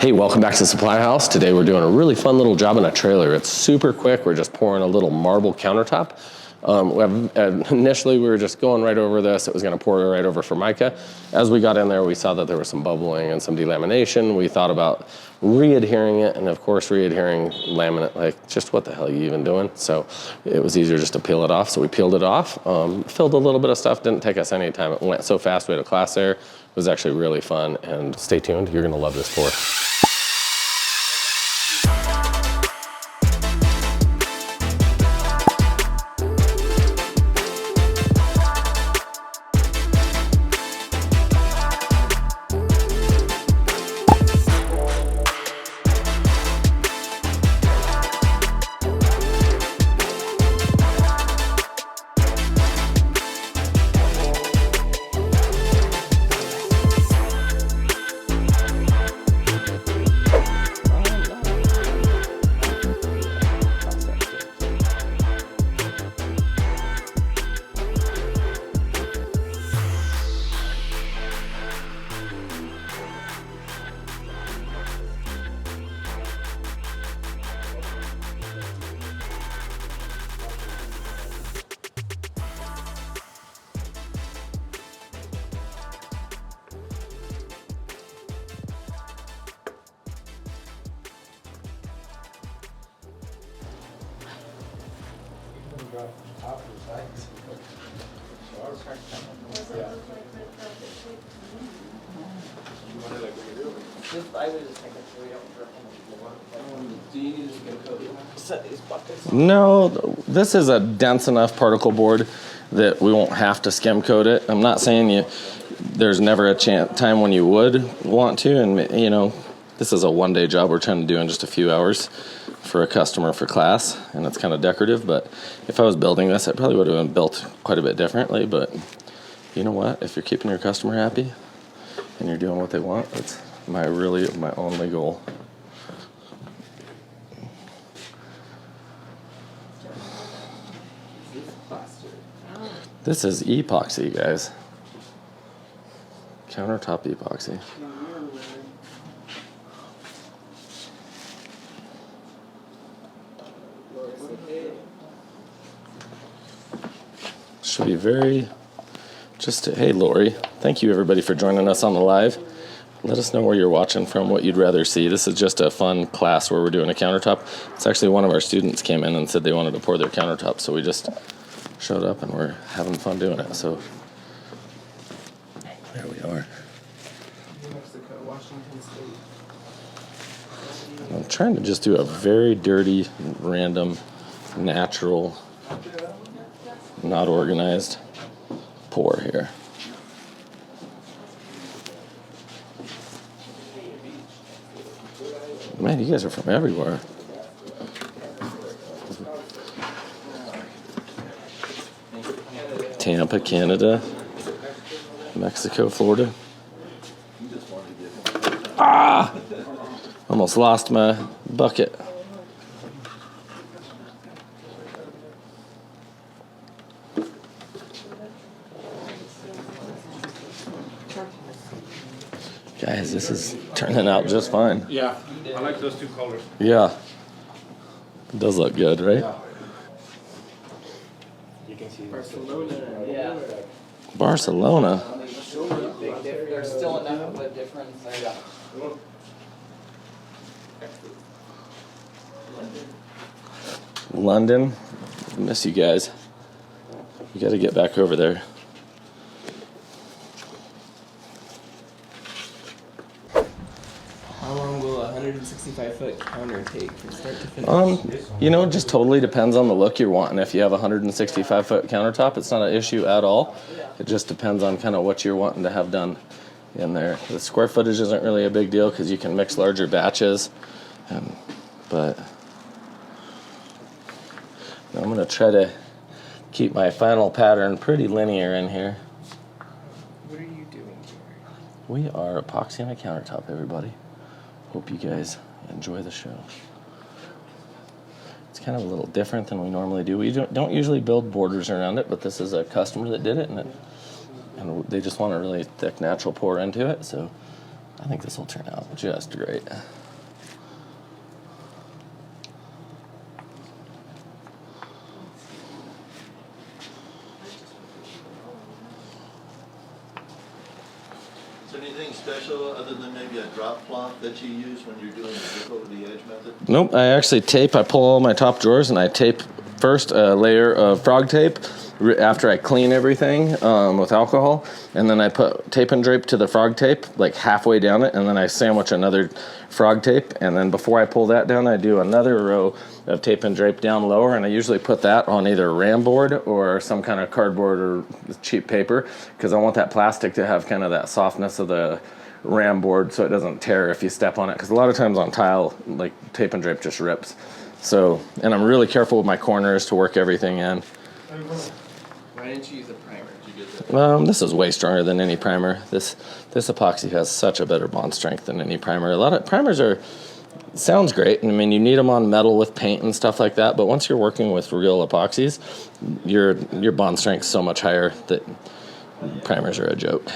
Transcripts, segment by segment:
Hey, welcome back to Supply House. Today we're doing a really fun little job in a trailer. It's super quick. We're just pouring a little marble countertop. Initially we were just going right over this. It was gonna pour right over Formica. As we got in there, we saw that there was some bubbling and some delamination. We thought about re-adhering it, and of course re-adhering laminate, like just what the hell are you even doing? So it was easier just to peel it off. So we peeled it off, filled a little bit of stuff, didn't take us any time. It went so fast, we had a class there. It was actually really fun, and stay tuned, you're gonna love this pour. No, this is a dense enough particle board that we won't have to skim coat it. I'm not saying there's never a time when you would want to, and you know, this is a one-day job we're trying to do in just a few hours for a customer for class, and it's kind of decorative. But if I was building this, it probably would have been built quite a bit differently. But you know what? If you're keeping your customer happy and you're doing what they want, that's my only goal. This is epoxy, guys. Countertop epoxy. Should be very, hey Lori, thank you everybody for joining us on the live. Let us know where you're watching from, what you'd rather see. This is just a fun class where we're doing a countertop. It's actually one of our students came in and said they wanted to pour their countertop, so we just showed up and we're having fun doing it. So there we are. I'm trying to just do a very dirty, random, natural, not organized pour here. Man, you guys are from everywhere. Tampa, Canada, Mexico, Florida. Ah! Almost lost my bucket. Guys, this is turning out just fine. Yeah, I like those two colors. Yeah. It does look good, right? Yeah. You can see Barcelona. Yeah. Barcelona. There's still enough of a difference. London. I miss you guys. We got to get back over there. How long will a 165-foot counter take from start to finish? You know, it just totally depends on the look you're wanting. If you have a 165-foot countertop, it's not an issue at all. It just depends on kind of what you're wanting to have done in there. The square footage isn't really a big deal because you can mix larger batches. But I'm going to try to keep my final pattern pretty linear in here. What are you doing here? We are epoxying a countertop, everybody. Hope you guys enjoy the show. It's kind of a little different than we normally do. We don't usually build borders around it, but this is a customer that did it, and they just want a really thick natural pour into it. So I think this will turn out just great. Is there anything special other than maybe a drop cloth that you use when you're doing the zip over the edge method? Nope, I actually tape. I pull all my top drawers and I tape first a layer of frog tape after I clean everything with alcohol, and then I put tape and drape to the frog tape like halfway down it, and then I sandwich another frog tape, and then before I pull that down I do another row of tape and drape down lower, and I usually put that on either ram board or some kind of cardboard or cheap paper because I want that plastic to have kind of that softness of the ram board so it doesn't tear if you step on it, because a lot of times on tile like tape and drape just rips. So, and I'm really careful with my corners to work everything in. Why didn't you use a primer? This is way stronger than any primer. This epoxy has such a better bond strength than any primer. A lot of primers sounds great. I mean, you need them on metal with paint and stuff like that, but once you're working with real epoxies, your bond strength's so much higher that primers are a joke.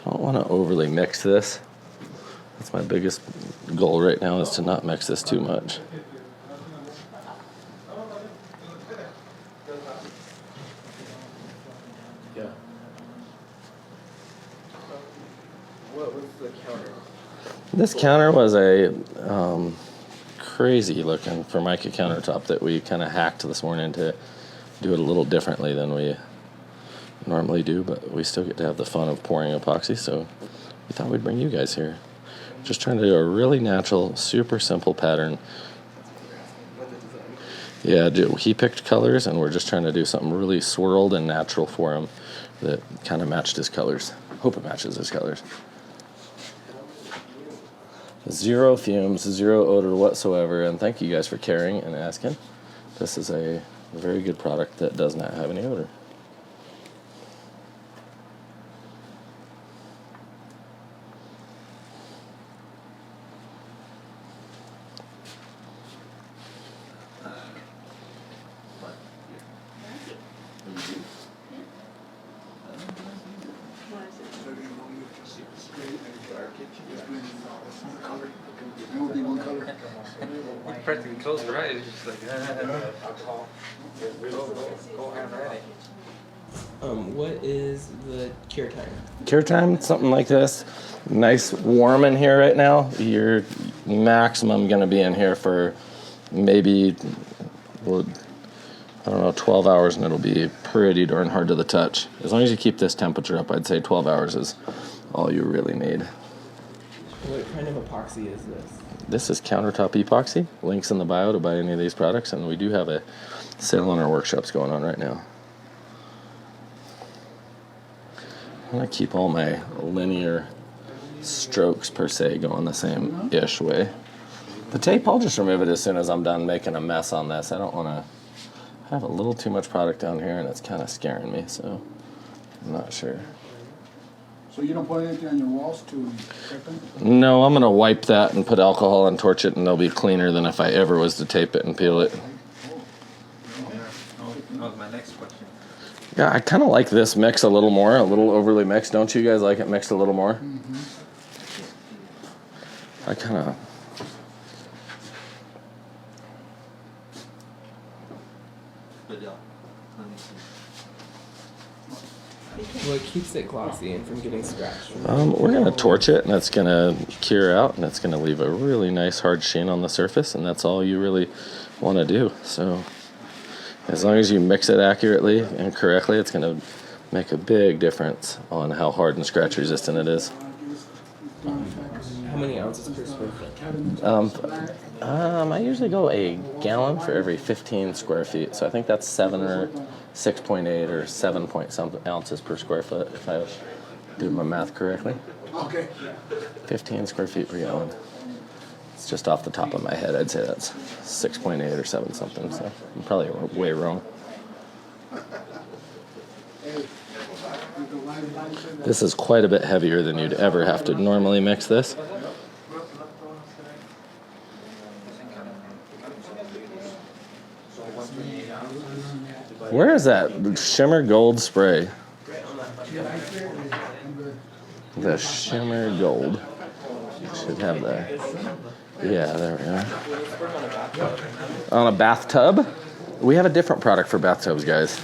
I don't want to overly mix this. That's my biggest goal right now, is to not mix this too much. Yeah. What was the counter? This counter was a crazy looking Formica countertop that we kind of hacked this morning to do it a little differently than we normally do, but we still get to have the fun of pouring epoxy, so we thought we'd bring you guys here. Just trying to do a really natural, super simple pattern. Yeah, he picked colors, and we're just trying to do something really swirled and natural for him that kind of matched his colors. Hope it matches his colors. Zero fumes, zero odor whatsoever, and thank you guys for caring and asking. This is a very good product that does not have any odor. Practically close your eyes, just like, alcohol. Go have at it. What is the cure time? Cure time, something like this. Nice warm in here right now. You're maximum going to be in here for maybe, well, I don't know, 12 hours, and it'll be pretty darn hard to the touch. As long as you keep this temperature up, I'd say 12 hours is all you really need. What kind of epoxy is this? This is Countertop Epoxy. Links in the bio to buy any of these products, and we do have a sale on our workshops going on right now. I'm going to keep all my linear strokes, per se, going the same-ish way. The tape, I'll just remove it as soon as I'm done making a mess on this. I don't want to have a little too much product down here, and it's kind of scaring me, so I'm not sure. So you don't put anything on your walls to prep them? No, I'm going to wipe that and put alcohol and torch it, and they'll be cleaner than if I ever was to tape it and peel it. That was my next question. Yeah, I kind of like this mix a little more, a little overly mixed. Don't you guys like it mixed a little more? Mm-hmm. I kind of... Good job. Let me see. What keeps it glossy and from getting scratched? We're going to torch it, and it's going to cure out, and it's going to leave a really nice hard sheen on the surface, and that's all you really want to do. So as long as you mix it accurately and correctly, it's going to make a big difference on how hard and scratch resistant it is. How many ounces per square foot? I usually go a gallon for every 15 square feet, so I think that's 7 or 6.8 or 7 point something ounces per square foot, if I do my math correctly. Okay. 15 square feet per gallon. It's just off the top of my head, I'd say that's 6.8 or 7 something, so I'm probably way wrong. This is quite a bit heavier than you'd ever have to normally mix this. Where is that shimmer gold spray? The shimmer gold. Should have that. Yeah, there we are. On a bathtub? We have a different product for bathtubs, guys.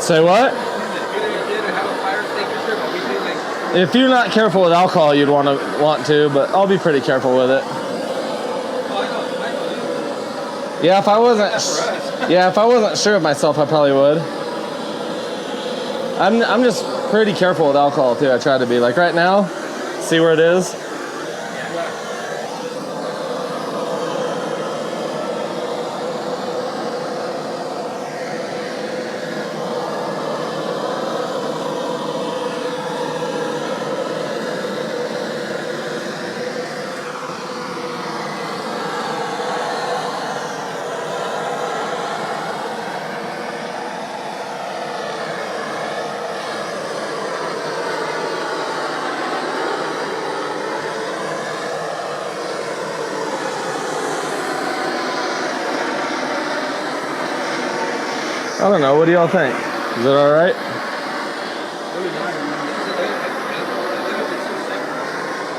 Say what? If you're not careful with alcohol, you'd want to, but I'll be pretty careful with it. Yeah, if I wasn't sure of myself, I probably would. I'm just pretty careful with alcohol too. I try to be. Like right now, see where it is? I don't know. What do y'all think? Is it all right?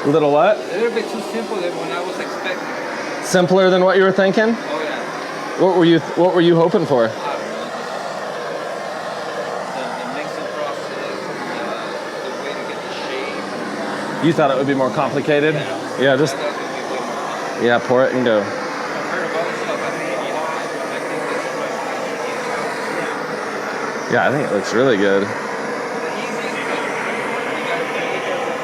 A little what? A little bit too simple than what I was expecting. Simpler than what you were thinking? Oh yeah. What were you hoping for? I don't know. The mixing process, the way to get the shape. You thought it would be more complicated? Yeah, just I thought it would be way more complicated. pour it and go. Compared to other stuff, I think this is Yeah, I think it looks really good. the easiest, but you gotta be careful.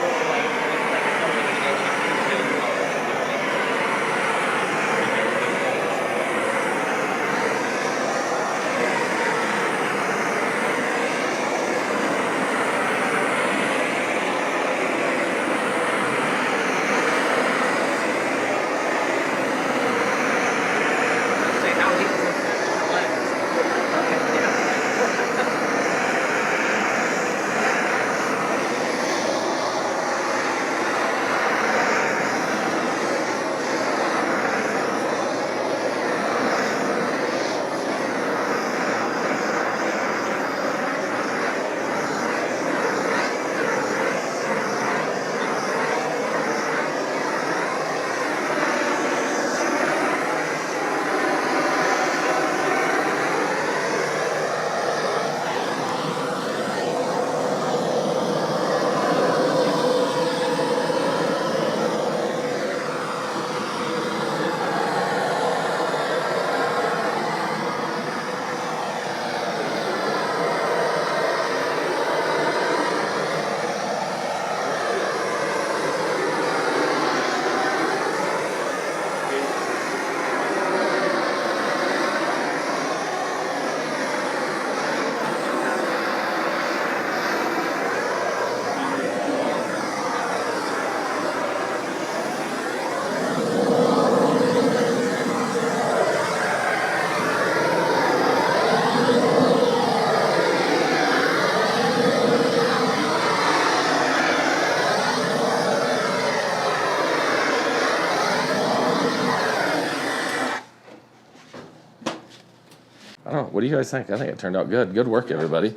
I don't know. What do you guys think? I think it turned out good. Good work, everybody.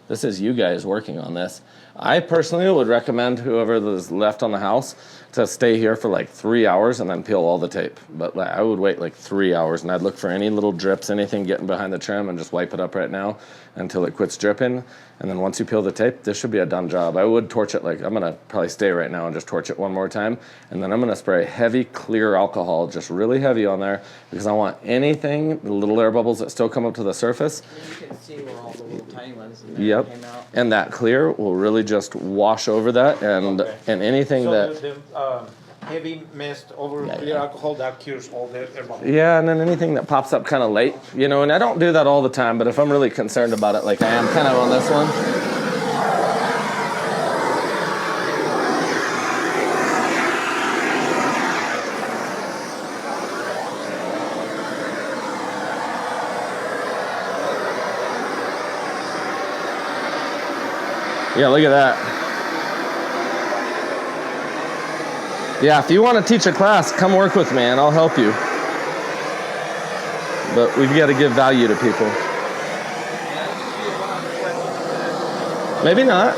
This is you guys working on this. I personally would recommend whoever is left on the house to stay here for like 3 hours and then peel all the tape. But I would wait like 3 hours, and I'd look for any little drips, anything getting behind the trim, and just wipe it up right now until it quits dripping. And then once you peel the tape, this should be a done job. I would torch it I'm gonna probably stay right now and just torch it one more time. And then I'm gonna spray heavy clear alcohol, just really heavy on there, because I want anything, the little air bubbles that still come up to the surface. You can see where all the little tiny ones Yep. came out. And that clear will really just wash over that, and anything So that. the heavy mist over clear alcohol, that cures all the air bubbles. Yeah, and then anything that pops up kind of late, and I don't do that all the time, but if I'm really concerned about it, like I am kind of on this one. Yeah, look at that. Yeah, if you want to teach a class, come work with me and I'll help you. But we've got to give value to people. Maybe not.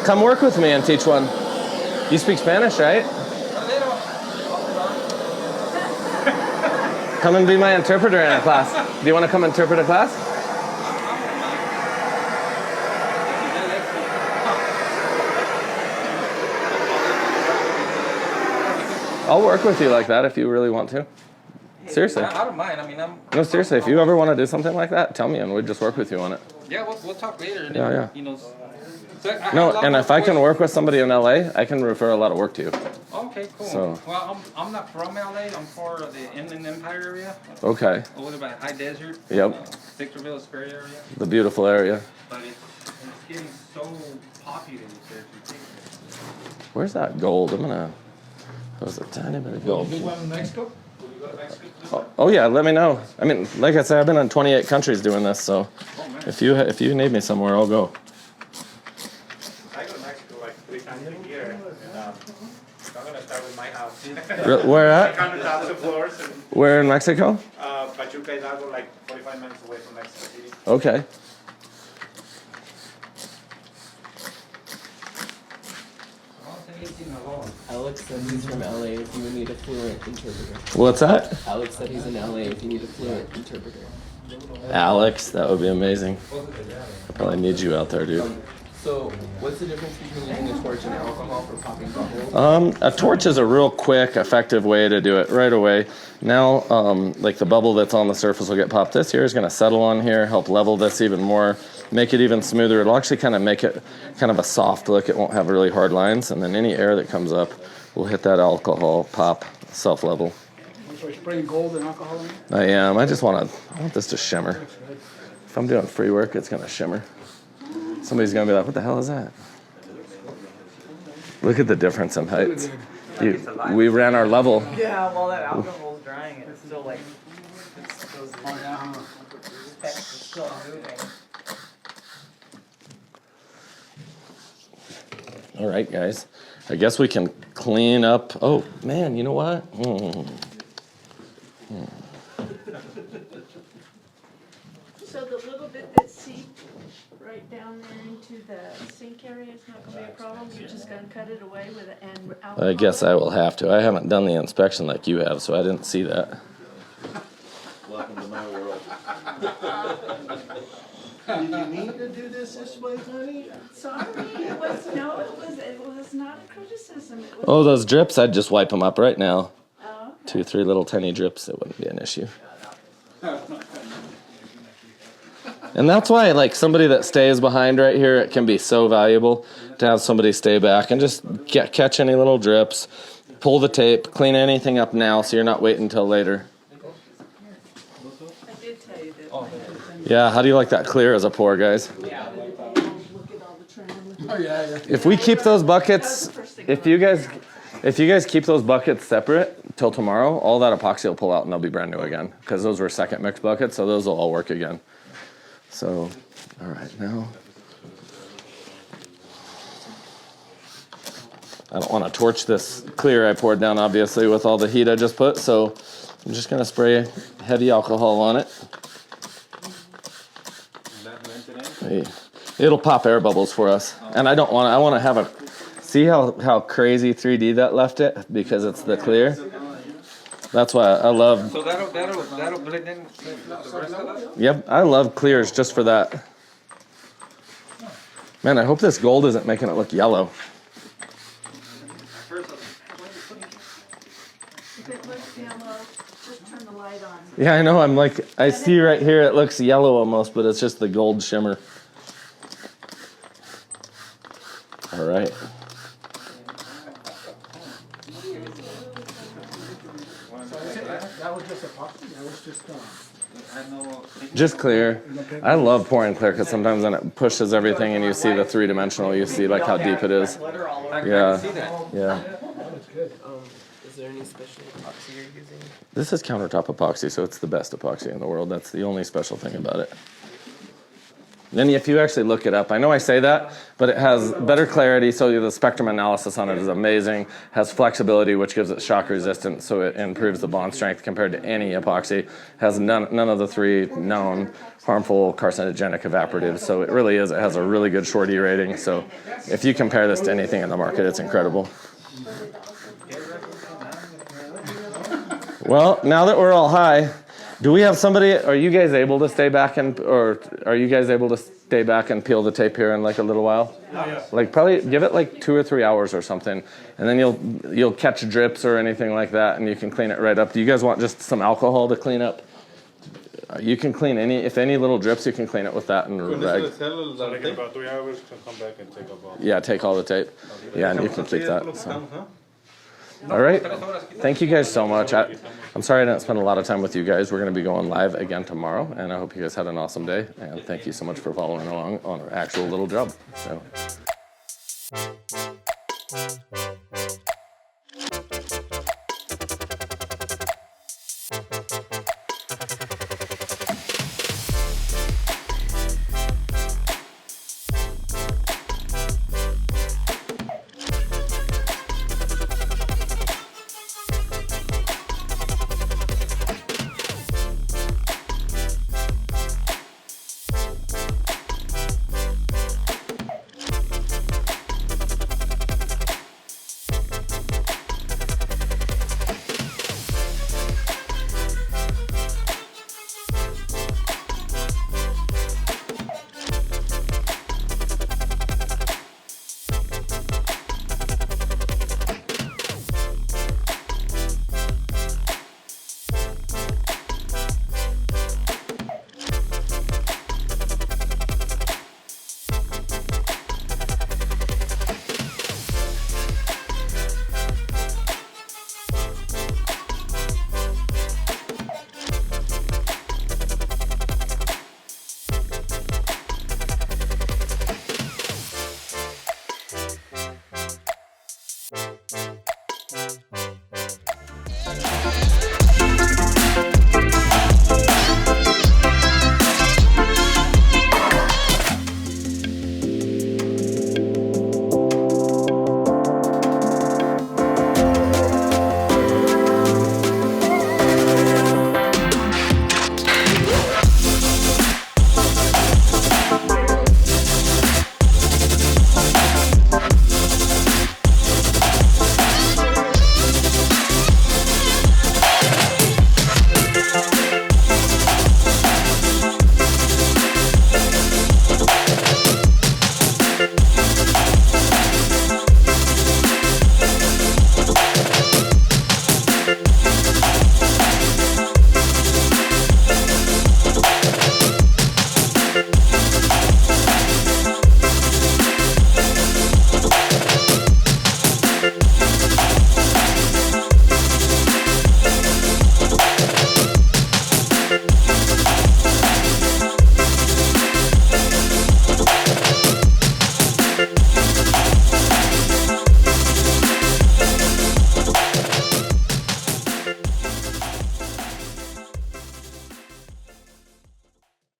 Come work with me and teach one. You speak Spanish, right? Come and be my interpreter in a class. Do you want to come interpret a class? I'll work with you like that if you really want to. Seriously. I don't mind. I mean, No, seriously, if you ever want to do something like that, tell me and we'll just work with you on it. yeah, we'll talk later. And Yeah, then, yeah. So I have a No, lot and more if I can questions. work with somebody in LA, I can refer a lot of work to you. Okay, cool. So- Well, I'm not from LA. I'm part of the Inland Empire area. Okay. Over by High Desert. Yep. Victorville Square area. The beautiful area. But it's getting so populated there. Where's that gold? There's a tiny bit of gold. Big one in Mexico? Oh yeah, let me know. I mean, like I said, I've been in 28 countries doing this, so Oh, man. if you need me somewhere, I'll go. I go to Mexico like 3 times a year. And, I'm gonna start with my house. Where at? Countertops and floors, and Where in Mexico? Pachuca is algo like 45 minutes away from Mexico City. Okay. Alex said he's from LA if you need a fluent interpreter. What's that? Alex said he's in LA if you need a fluent interpreter. Alex, that would be amazing. I probably need you out there, dude. So, what's the difference between using a torch and alcohol for popping bubbles? A torch is a real quick, effective way to do it right away. Now, like the bubble that's on the surface will get popped. This here is going to settle on here, help level this even more, make it even smoother. It'll actually kind of make it kind of a soft look. It won't have really hard lines. And then any air that comes up will hit that alcohol, pop, self-level. So you're spraying gold and alcohol in it? I am. I want this to shimmer. If I'm doing free work, it's going to shimmer. Somebody's going to be like, what the hell is that? Look at the difference in heights. We ran our level. Yeah, while that alcohol's drying, it's still like, those specks are still moving. All right, guys. I guess we can clean up. Oh, man, you know what? So the little bit that seeped right down there into the sink area is not gonna be a problem? You're just gonna cut it away with it and alcohol? I guess I will have to. I haven't done the inspection like you have, so I didn't see that. Welcome to my world. Did you mean to do this way, honey? Sorry, it was not a criticism. It was, Oh, those drips, I'd just wipe them up right now. oh, 2, 3 little tiny drips, it wouldn't be an issue. And that's why, like, somebody that stays behind right here, it can be so valuable to have somebody stay back and just catch any little drips, pull the tape, clean anything up now so you're not waiting until later. I did tell you that. Yeah, how do you like that clear as a pour, guys? Look at all the trim. Oh, yeah. If we keep those buckets, if you guys keep those buckets separate till tomorrow, all that epoxy will pull out and they'll be brand new again because those were second mix buckets, so those will all work again. So, all right, now I don't want to torch this clear I poured down, obviously, with all the heat I just put, so I'm just going to spray heavy alcohol on it. It'll pop air bubbles for us. And I want to have a, see how crazy 3D that left it? Because it's the clear. That's why I love. So that'll blend in with the rest of it? Yep, I love clears just for that. Man, I hope this gold isn't making it look yellow. If it looks yellow, just turn the light on. Yeah, I know. I'm like, I see right here it looks yellow almost, but it's just the gold shimmer. All right. That was just epoxy, that was just, Just clear. I love pouring clear because sometimes when it pushes everything and you see the three-dimensional, you see like how deep it is. Yeah. Yeah. that's good. Is there any special epoxy you're using? This is Countertop Epoxy, so it's the best epoxy in the world. That's the only special thing about it. Then if you actually look it up, I know I say that, but it has better clarity, so the spectrum analysis on it is amazing. Has flexibility, which gives it shock resistance, so it improves the bond strength compared to any epoxy. Has none of the three known harmful carcinogenic evaporatives, so it really is. It has a really good short-E rating, so if you compare this to anything in the market, it's incredible. Well, now that we're all high, do we have somebody, are you guys able to stay back and peel the tape here in like a little while? Like probably give it like 2 or 3 hours or something, and then you'll catch drips or anything like that, and you can clean it right up. Do you guys want just some alcohol to clean up? You can clean if any little drips, you can clean it with that and rag. So like in about 3 hours to come back and take off all. Yeah, take all the tape. Yeah, and you can keep that. So. All right. Thank you guys so much. I'm sorry I didn't spend a lot of time with you guys. We're going to be going live again tomorrow, and I hope you guys had an awesome day. And thank you so much for following along on our actual little job. So.